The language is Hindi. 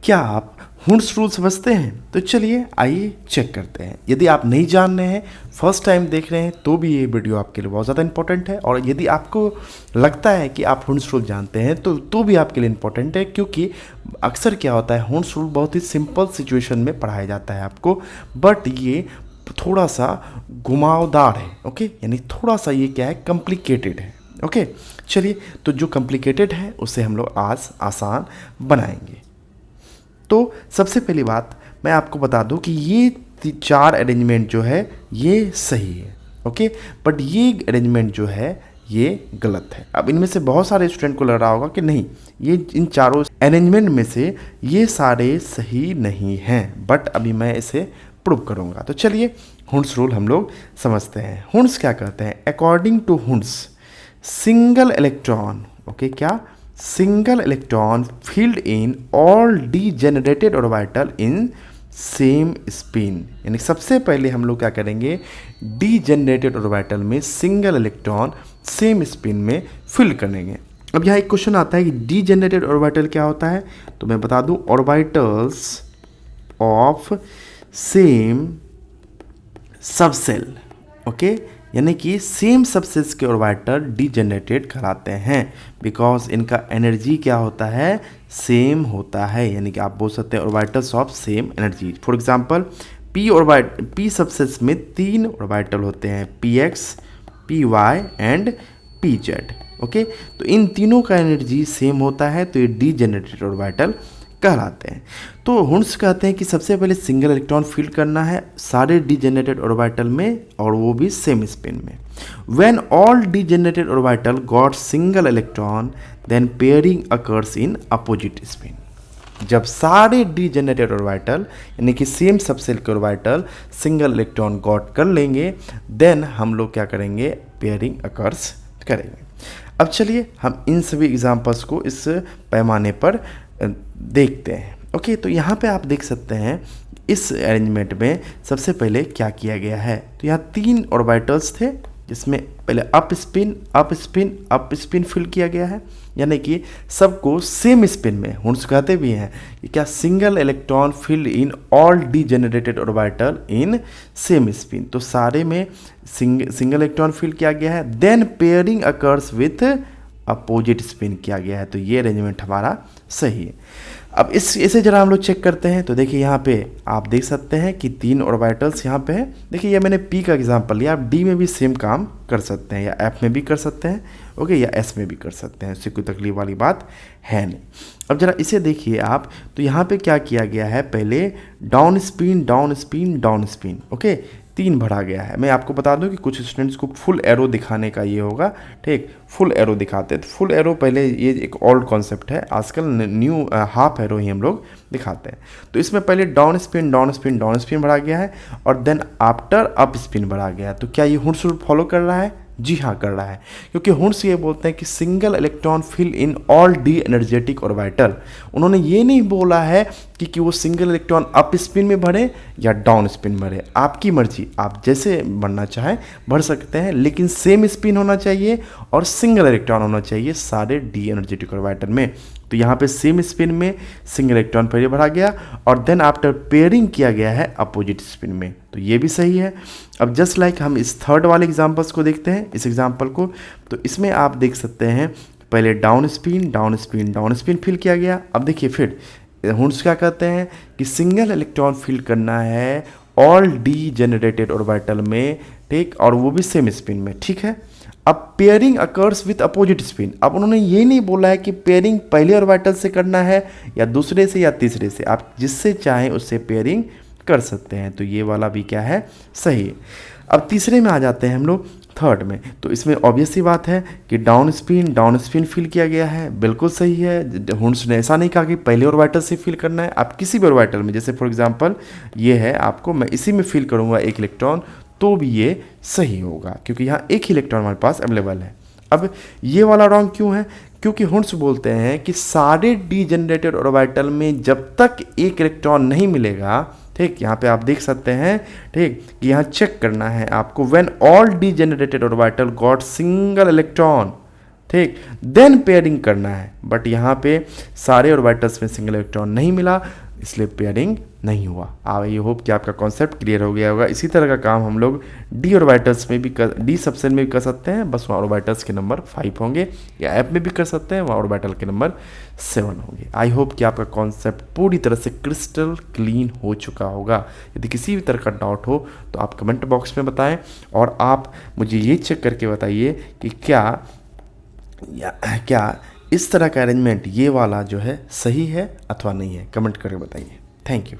क्या आप हुंड्स रूल समझते हैं? तो चलिए आइए चेक करते हैं। यदि आप नहीं जान रहे हैं, फर्स्ट टाइम देख रहे हैं, तो भी ये वीडियो आपके लिए बहुत ज़्यादा इंपॉर्टेंट है। और यदि आपको लगता है कि आप हुंड्स रूल जानते हैं तो भी आपके लिए इंपॉर्टेंट है, क्योंकि अक्सर क्या होता है, हुंड्स रूल बहुत ही सिंपल सिचुएशन में पढ़ाया जाता है आपको, बट ये थोड़ा सा घुमावदार है। ओके, यानी थोड़ा सा ये क्या है, कॉम्प्लिकेटेड है। ओके, चलिए तो जो कॉम्प्लिकेटेड है उसे हम लोग आज आसान बनाएंगे। तो सबसे पहली बात मैं आपको बता दूं कि ये 4 अरेंजमेंट जो है ये सही है। ओके, बट ये अरेंजमेंट जो है ये गलत है। अब इनमें से बहुत सारे स्टूडेंट को लग रहा होगा कि नहीं, ये इन चारों अरेंजमेंट में से ये सारे सही नहीं हैं, बट अभी मैं इसे प्रूव करूंगा। तो चलिए हुंड्स रूल हम लोग समझते हैं। हुंड्स क्या कहते हैं? According to Hund's, single electron, okay, क्या single electron filled in all degenerated orbital in same spin. यानी सबसे पहले हम लोग क्या करेंगे, डीजेनरेटेड ऑर्बिटल में सिंगल इलेक्ट्रॉन सेम स्पिन में फिल करेंगे। अब यहाँ एक क्वेश्चन आता है कि डीजेनरेटेड ऑर्बिटल क्या होता है, तो मैं बता दूं, orbitals of same subshell. Okay, यानी कि सेम सबसेल्स के ऑर्बिटल डीजेनरेटेड कहलाते हैं, बिकॉज इनका एनर्जी क्या होता है, सेम होता है। यानी कि आप बोल सकते हैं orbitals of same energy. For example P subcells में 3 ऑर्बिटल होते हैं, px, py and pz। Okay, तो इन तीनों का एनर्जी सेम होता है, तो ये डीजेनरेटेड ऑर्बिटल कहलाते हैं। तो हुंड्स कहते हैं कि सबसे पहले सिंगल इलेक्ट्रॉन फील करना है सारे डीजेनरेटेड ऑर्बिटल में, और वो भी सेम स्पिन में। When all degenerated orbital got single electron then pairing occurs in opposite spin. जब सारे डीजेनरेटेड ऑर्बिटल यानी कि सेम सबसेल के ऑर्बिटल सिंगल इलेक्ट्रॉन गॉट कर लेंगे, देन हम लोग क्या करेंगे, पेयरिंग अकर्स करेंगे। अब चलिए हम इन सभी एग्जांपल्स को इस पैमाने पर देखते हैं। ओके, तो यहाँ पे आप देख सकते हैं इस अरेंजमेंट में सबसे पहले क्या किया गया है। तो यहाँ 3 ऑर्बिटल्स थे, जिसमें पहले up spin up spin up spin fill किया गया है, यानी कि सबको सेम स्पिन में। हुंड्स कहते भी हैं कि क्या single electron fill in all degenerated orbital in same spin, तो सारे में सिंगल इलेक्ट्रॉन फिल किया गया है। Then pairing occurs with opposite spin किया गया है, तो ये अरेंजमेंट हमारा सही है। अब इसे जरा हम लोग चेक करते हैं। तो देखिए यहाँ पे आप देख सकते हैं कि 3 ऑर्बिटल्स यहाँ पे है। देखिए ये मैंने पी का एग्जांपल लिया, आप डी में भी सेम काम कर सकते हैं, या एफ में भी कर सकते हैं, ओके, या एस में भी कर सकते हैं, उससे कोई तकलीफ वाली बात है नहीं। अब जरा इसे देखिए आप, तो यहाँ पे क्या किया गया है, पहले down spin down spin down spin, okay, 3 भरा गया है। मैं आपको बता दूं कि कुछ स्टूडेंट्स को फुल एरो दिखाने का ये होगा, ठीक, फुल एरो दिखाते हैं। तो फुल एरो पहले ये एक ओल्ड कॉन्सेप्ट है, आजकल न्यू हाफ एरो ही हम लोग दिखाते हैं। तो इसमें पहले down spin down spin down spin भरा गया है, और देन आफ्टर अप स्पिन भरा गया है। तो क्या ये हुंड्स रूल फॉलो कर रहा है? जी हाँ, कर रहा है, क्योंकि हुंड्स ये बोलते हैं कि single electron fill in all degenerate orbital. उन्होंने ये नहीं बोला है कि वो सिंगल इलेक्ट्रॉन अप स्पिन में भरे या डाउन स्पिन भरे, आपकी मर्जी, आप जैसे भरना चाहें भर सकते हैं, लेकिन सेम स्पिन होना चाहिए और सिंगल इलेक्ट्रॉन होना चाहिए सारे डी एनर्जेटिक ऑर्बिटल में। तो यहाँ पे सेम स्पिन में सिंगल इलेक्ट्रॉन पहले भरा गया, और देन आफ्टर पेयरिंग किया गया है अपोजिट स्पिन में, तो ये भी सही है। अब जस्ट लाइक हम इस थर्ड वाले एग्जांपल्स को देखते हैं, इस एग्जांपल को। तो इसमें आप देख सकते हैं पहले down spin down spin down spin fill किया गया। अब देखिए फिर हुंड्स क्या कहते हैं कि सिंगल इलेक्ट्रॉन फिल करना है ऑल डी जनरेटेड ऑर्बिटल में, ठीक, और वो भी सेम स्पिन में, ठीक है। अब pairing occurs with opposite spin. अब उन्होंने ये नहीं बोला है कि पेयरिंग पहले ऑर्बिटल से करना है या दूसरे से या तीसरे से, आप जिससे चाहें उससे पेयरिंग कर सकते हैं, तो ये वाला भी क्या है, सही है। अब तीसरे में आ जाते हैं हम लोग, थर्ड में। तो इसमें ऑब्वियस सी बात है कि डाउन स्पिन फिल किया गया है, बिल्कुल सही है। हुंड्स ने ऐसा नहीं कहा कि पहले ऑर्बिटल से फिल करना है, आप किसी भी ऑर्बिटल में, जैसे फॉर एग्जांपल ये है, आपको मैं इसी में फिल करूँगा 1 इलेक्ट्रॉन, तो भी ये सही होगा, क्योंकि यहाँ 1 ही इलेक्ट्रॉन हमारे पास अवेलेबल है। अब ये वाला रॉन्ग क्यों है? क्योंकि हुंड्स बोलते हैं कि सारे डीजेनरेटेड ऑर्बिटल में जब तक 1 इलेक्ट्रॉन नहीं मिलेगा, ठीक, यहाँ पे आप देख सकते हैं, ठीक, कि यहाँ चेक करना है आपको, when all degenerated orbital got single electron, ठीक। देन पेयरिंग करना है, बट यहाँ पे सारे ऑर्बिटल्स में सिंगल इलेक्ट्रॉन नहीं मिला, इसलिए पेयरिंग नहीं हुआ। आई होप कि आपका कॉन्सेप्ट क्लियर हो गया होगा। इसी तरह का काम हम लोग डी ऑर्बिटल्स में भी डी सबसेल में भी कर सकते हैं, बस वहाँ ऑर्बिटल्स के नंबर 5 होंगे, या एफ में भी कर सकते हैं, वहाँ ऑर्बिटल के नंबर 7 होंगे। आई होप कि आपका कॉन्सेप्ट पूरी तरह से क्रिस्टल क्लीन हो चुका होगा। यदि किसी भी तरह का डाउट हो तो आप कमेंट बॉक्स में बताएं, और आप मुझे ये चेक करके बताइए कि क्या इस तरह का अरेंजमेंट ये वाला जो है सही है अथवा नहीं है। कमेंट करके बताइए। Thank you.